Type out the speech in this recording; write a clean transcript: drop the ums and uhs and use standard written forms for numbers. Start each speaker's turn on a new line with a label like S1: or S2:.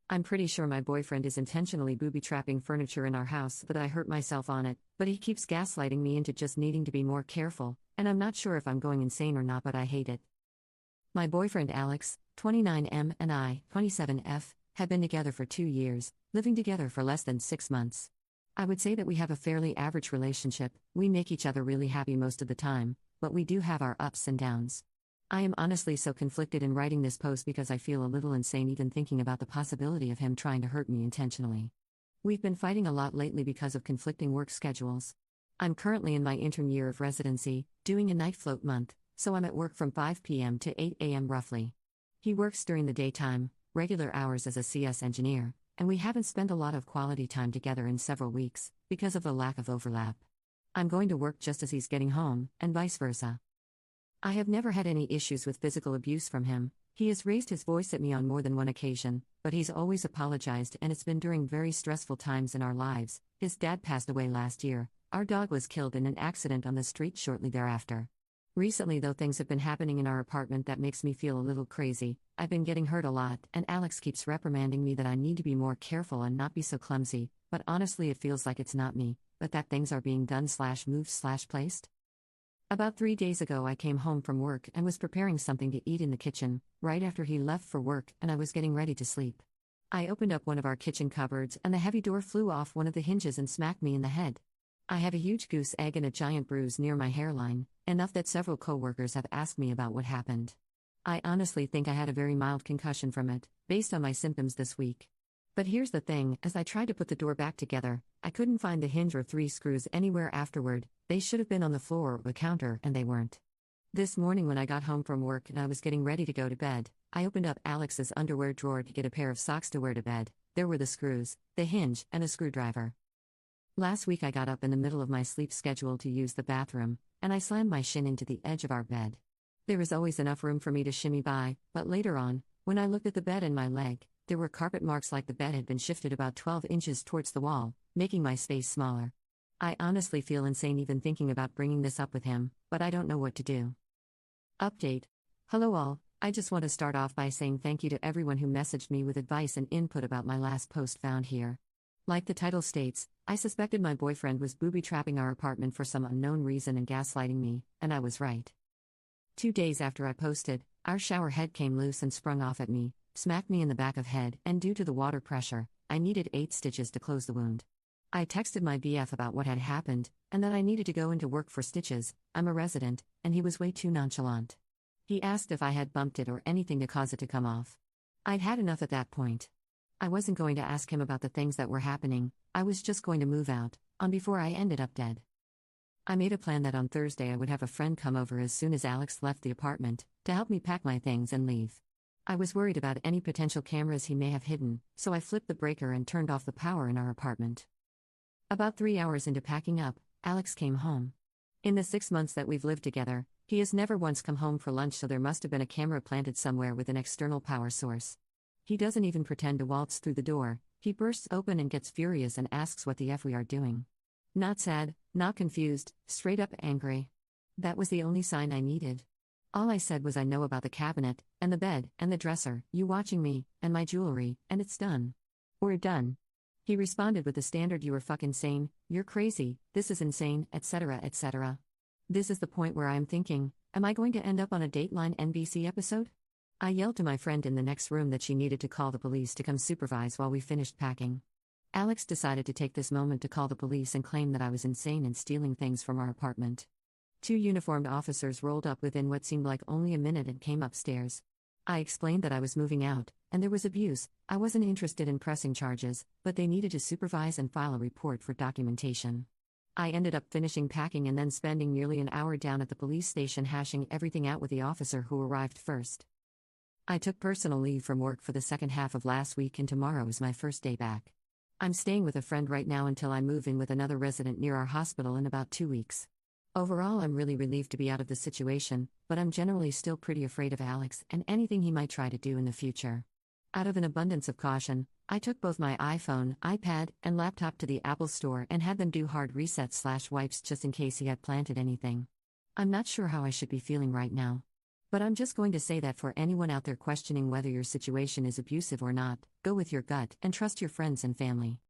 S1: I'm pretty sure my boyfriend is intentionally booby-trapping furniture in our house so that I hurt myself on it, but he keeps gaslighting me into just needing to be more careful, and I'm not sure if I'm going insane or not, but I hate it. My boyfriend Alex, 29M, and I, 27F, have been together for 2 years, living together for less than 6 months. I would say that we have a fairly average relationship. We make each other really happy most of the time, but we do have our ups and downs. I am honestly so conflicted in writing this post because I feel a little insane even thinking about the possibility of him trying to hurt me intentionally. We've been fighting a lot lately because of conflicting work schedules. I'm currently in my intern year of residency, doing a night float month, so I'm at work from 5 p.m. to 8 a.m. roughly. He works during the daytime, regular hours as a CS engineer, and we haven't spent a lot of quality time together in several weeks, because of the lack of overlap. I'm going to work just as he's getting home, and vice versa. I have never had any issues with physical abuse from him. He has raised his voice at me on more than one occasion, but he's always apologized, and it's been during very stressful times in our lives. His dad passed away last year. Our dog was killed in an accident on the street shortly thereafter. Recently, though, things have been happening in our apartment that makes me feel a little crazy. I've been getting hurt a lot, and Alex keeps reprimanding me that I need to be more careful and not be so clumsy, but honestly it feels like it's not me, but that things are being done/moved/placed. About 3 days ago I came home from work and was preparing something to eat in the kitchen, right after he left for work, and I was getting ready to sleep. I opened up one of our kitchen cupboards and the heavy door flew off one of the hinges and smacked me in the head. I have a huge goose egg and a giant bruise near my hairline, enough that several coworkers have asked me about what happened. I honestly think I had a very mild concussion from it, based on my symptoms this week. But here's the thing, as I tried to put the door back together, I couldn't find the hinge or 3 screws anywhere afterward. They should have been on the floor or the counter, and they weren't. This morning when I got home from work and I was getting ready to go to bed, I opened up Alex's underwear drawer to get a pair of socks to wear to bed. There were the screws, the hinge, and a screwdriver. Last week I got up in the middle of my sleep schedule to use the bathroom, and I slammed my shin into the edge of our bed. There was always enough room for me to shimmy by, but later on, when I looked at the bed and my leg, there were carpet marks like the bed had been shifted about 12 inches towards the wall, making my space smaller. I honestly feel insane even thinking about bringing this up with him, but I don't know what to do. Update. Hello all, I just want to start off by saying thank you to everyone who messaged me with advice and input about my last post found here. Like the title states, I suspected my boyfriend was booby-trapping our apartment for some unknown reason and gaslighting me, and I was right. 2 days after I posted, our shower head came loose and sprung off at me, smacked me in the back of head, and due to the water pressure, I needed 8 stitches to close the wound. I texted my BF about what had happened, and that I needed to go into work for stitches. I'm a resident, and he was way too nonchalant. He asked if I had bumped it or anything to cause it to come off. I'd had enough at that point. I wasn't going to ask him about the things that were happening, I was just going to move out, on before I ended up dead. I made a plan that on Thursday I would have a friend come over as soon as Alex left the apartment, to help me pack my things and leave. I was worried about any potential cameras he may have hidden, so I flipped the breaker and turned off the power in our apartment. About 3 hours into packing up, Alex came home. In the 6 months that we've lived together, he has never once come home for lunch, so there must have been a camera planted somewhere with an external power source. He doesn't even pretend to waltz through the door, he bursts open and gets furious and asks what the F we are doing. Not sad, not confused, straight up angry. That was the only sign I needed. All I said was I know about the cabinet, and the bed, and the dresser, you watching me, and my jewelry, and it's done. We're done. He responded with the standard "you were fucking sane, you're crazy, this is insane, etc. etc. This is the point where I'm thinking, am I going to end up on a Dateline NBC episode? I yelled to my friend in the next room that she needed to call the police to come supervise while we finished packing. Alex decided to take this moment to call the police and claim that I was insane and stealing things from our apartment. 2 uniformed officers rolled up within what seemed like only a minute and came upstairs. I explained that I was moving out, and there was abuse. I wasn't interested in pressing charges, but they needed to supervise and file a report for documentation. I ended up finishing packing and then spending nearly an hour down at the police station hashing everything out with the officer who arrived first. I took personal leave from work for the second half of last week, and tomorrow is my first day back. I'm staying with a friend right now until I move in with another resident near our hospital in about 2 weeks. Overall, I'm really relieved to be out of the situation, but I'm generally still pretty afraid of Alex and anything he might try to do in the future. Out of an abundance of caution, I took both my iPhone, iPad, and laptop to the Apple Store and had them do hard resets/wipes just in case he had planted anything. I'm not sure how I should be feeling right now. But I'm just going to say that for anyone out there questioning whether your situation is abusive or not, go with your gut and trust your friends and family.